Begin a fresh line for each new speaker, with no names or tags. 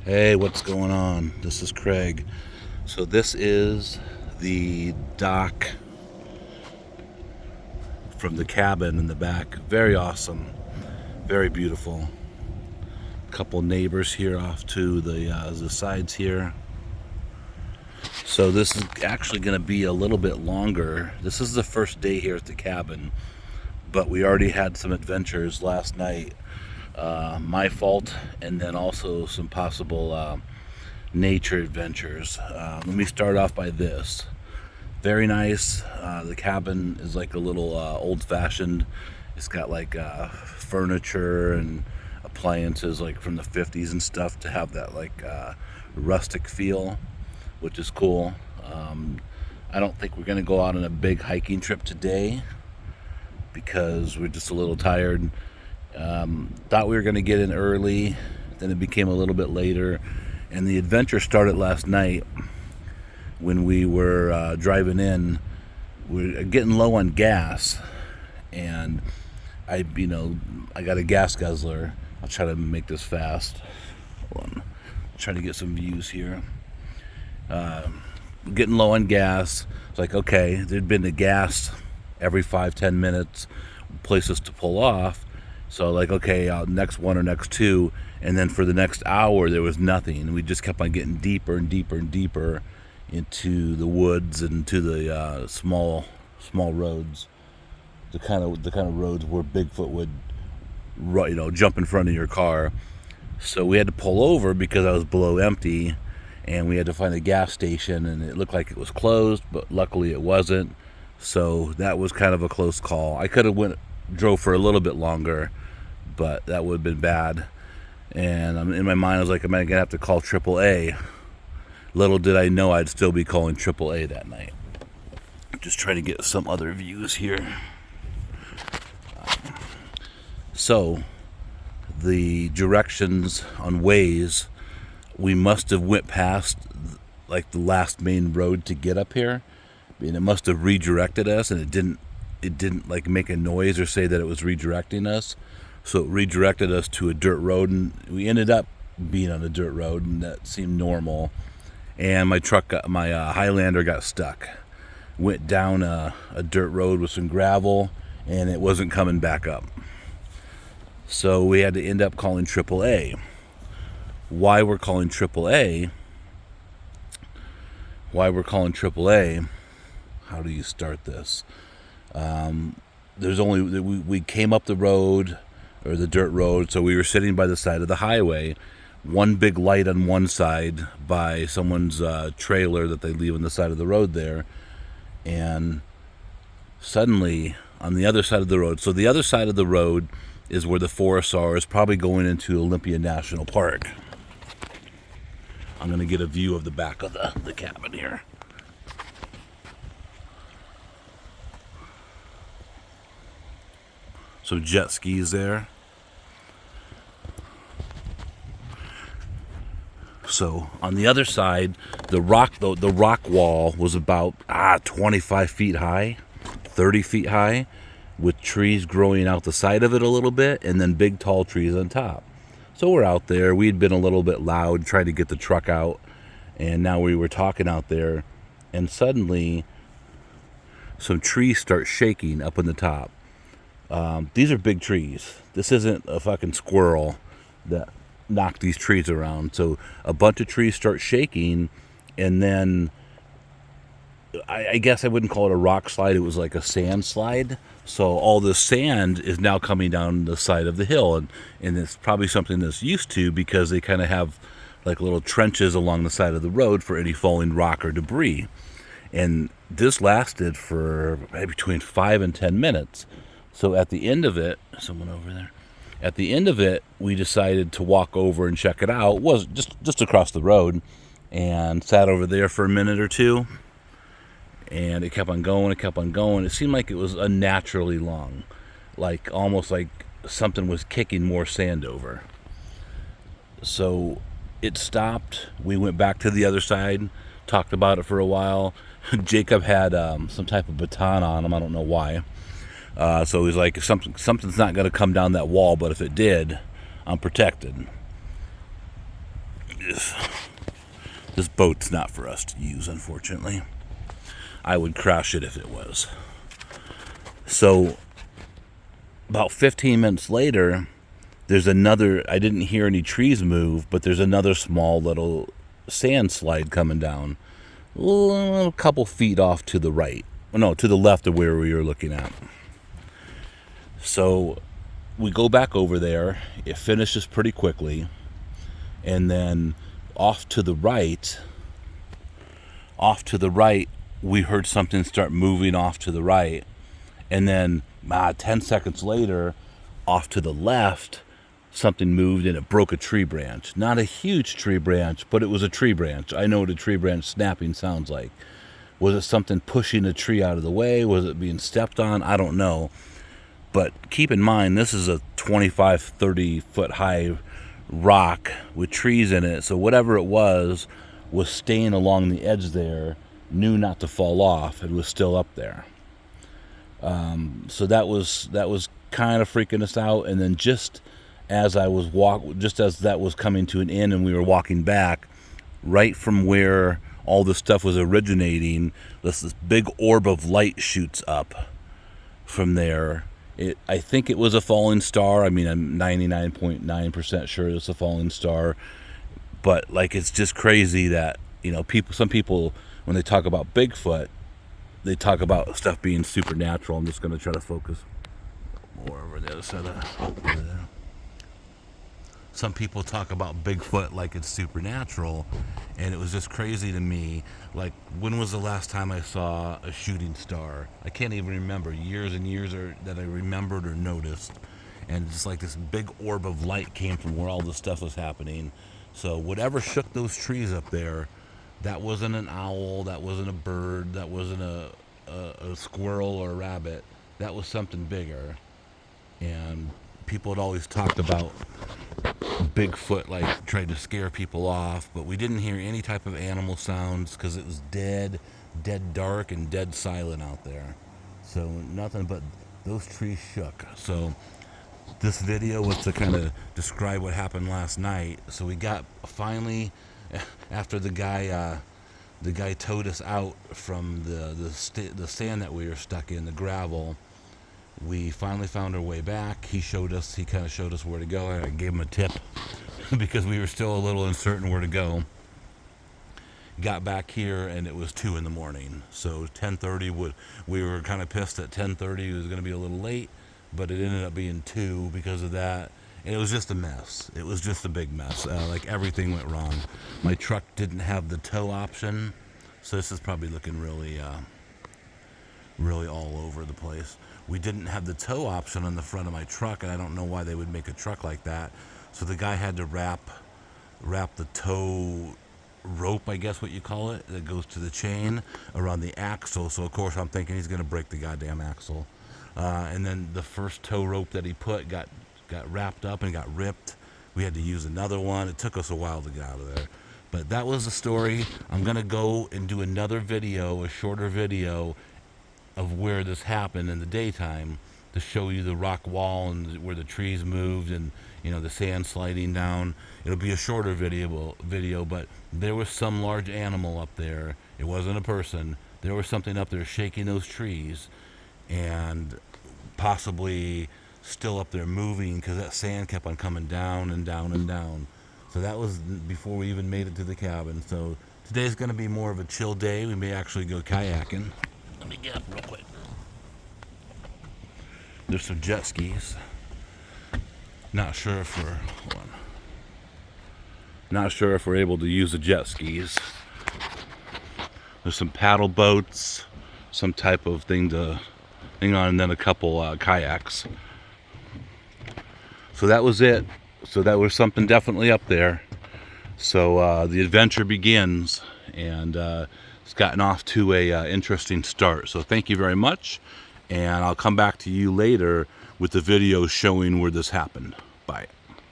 Hey, what's going on? This is Craig. So this is the dock from the cabin in the back. Very awesome, very beautiful. Couple neighbors here off to the sides here. So this is actually going to be a little bit longer. This is the first day here at the cabin, but we already had some adventures last night. My fault, and then also some possible nature adventures. Let me start off by this. Very nice. The cabin is like a little old-fashioned. It's got like furniture and appliances like from the 50s and stuff to have that like rustic feel, which is cool. I don't think we're going to go out on a big hiking trip today because we're just a little tired. Thought we were going to get in early, then it became a little bit later, and the adventure started last night when we were driving in. We're getting low on gas, and I got a gas guzzler. I'll try to make this fast. Hold on. Trying to get some views here. Getting low on gas. It's like, okay, there'd been the gas every 5-10 minutes, places to pull off. So like, okay, next one or next two, and then for the next hour there was nothing, and we just kept on getting deeper and deeper and deeper into the woods and to the small roads, the kind of roads where Bigfoot would, jump in front of your car. So we had to pull over because I was below empty, and we had to find a gas station, and it looked like it was closed, but luckily it wasn't. So that was kind of a close call. I could have drove for a little bit longer, but that would have been bad. And in my mind I was like, am I gonna have to call AAA? Little did I know I'd still be calling AAA that night. Just trying to get some other views here. So the directions on Waze, we must have went past like the last main road to get up here, and it must have redirected us, and it didn't like make a noise or say that it was redirecting us. So it redirected us to a dirt road, and we ended up being on a dirt road, and that seemed normal. And my Highlander got stuck. Went down a dirt road with some gravel, and it wasn't coming back up. So we had to end up calling AAA. Why we're calling AAA? How do you start this? We came up the road, or the dirt road, so we were sitting by the side of the highway. One big light on one side by someone's trailer that they leave on the side of the road there, and suddenly on the other side of the road, so the other side of the road is where the forests are, is probably going into Olympia National Park. I'm going to get a view of the back of the cabin here. So jet skis there. So on the other side, the rock wall was about 25 feet high, 30 feet high, with trees growing out the side of it a little bit, and then big tall trees on top. So we're out there. We'd been a little bit loud trying to get the truck out, and now we were talking out there, and suddenly some trees start shaking up in the top. These are big trees. This isn't a fucking squirrel that knocked these trees around. So a bunch of trees start shaking, and then I guess I wouldn't call it a rock slide. It was like a sand slide. So all this sand is now coming down the side of the hill, and it's probably something that's used to, because they kind of have like little trenches along the side of the road for any falling rock or debris. And this lasted for between 5 and 10 minutes. So at the end of it, someone over there. At the end of it, we decided to walk over and check it out. It was just across the road, and sat over there for a minute or two. And it kept on going. It seemed like it was unnaturally long, like almost like something was kicking more sand over. So it stopped. We went back to the other side, talked about it for a while. Jacob had some type of baton on him. I don't know why. So he's like, something's not going to come down that wall, but if it did, I'm protected. This boat's not for us to use, unfortunately. I would crash it if it was. So about 15 minutes later, there's another, I didn't hear any trees move, but there's another small little sand slide coming down a couple feet off to the right. No, to the left of where we were looking at. So we go back over there. It finishes pretty quickly. And then off to the right, we heard something start moving off to the right. And then 10 seconds later, off to the left, something moved and it broke a tree branch. Not a huge tree branch, but it was a tree branch. I know what a tree branch snapping sounds like. Was it something pushing a tree out of the way? Was it being stepped on? I don't know. But keep in mind, this is a 25, 30 foot high rock with trees in it. So whatever it was staying along the edge there, knew not to fall off. It was still up there. So that was kind of freaking us out. And then just as that was coming to an end and we were walking back, right from where all this stuff was originating, this big orb of light shoots up from there. I think it was a falling star. I mean, I'm 99.9% sure it's a falling star. But like, it's just crazy that, some people, when they talk about Bigfoot, they talk about stuff being supernatural. I'm just going to try to focus more over the other side of there. Some people talk about Bigfoot like it's supernatural, and it was just crazy to me. Like, when was the last time I saw a shooting star? I can't even remember. Years and years that I remembered or noticed. And it's like this big orb of light came from where all this stuff was happening. So whatever shook those trees up there, that wasn't an owl, that wasn't a bird, that wasn't a squirrel or a rabbit. That was something bigger. And people had always talked about Bigfoot, like, tried to scare people off, but we didn't hear any type of animal sounds because it was dead dark and dead silent out there. So nothing, but those trees shook. So this video was to kind of describe what happened last night. So we got finally, after the guy towed us out from the sand that we were stuck in, the gravel. We finally found our way back. He kind of showed us where to go. I gave him a tip because we were still a little uncertain where to go. Got back here and it was 2 a.m. So 10:30 we were kind of pissed at 10:30. It was going to be a little late, but it ended up being 2 because of that. And it was just a mess. It was just a big mess. Like, everything went wrong. My truck didn't have the tow option, so this is probably looking really all over the place. We didn't have the tow option on the front of my truck, and I don't know why they would make a truck like that. So the guy had to wrap the tow rope, I guess what you call it, that goes to the chain around the axle. So of course I'm thinking he's going to break the goddamn axle. And then the first tow rope that he put got wrapped up and got ripped. We had to use another one. It took us a while to get out of there. But that was the story. I'm going to go and do another video, a shorter video, of where this happened in the daytime, to show you the rock wall and where the trees moved and the sand sliding down. It'll be a shorter video, but there was some large animal up there. It wasn't a person. There was something up there shaking those trees, and possibly still up there moving because that sand kept on coming down and down and down. So that was before we even made it to the cabin. So today's going to be more of a chill day. We may actually go kayaking. Let me get up real quick. There's some jet skis. Not sure if we're able to use the jet skis. There's some paddle boats, some type of thing on, and then a couple kayaks. So that was it. So that was something definitely up there. So the adventure begins, and it's gotten off to a interesting start. So thank you very much, and I'll come back to you later with the video showing where this happened. Bye.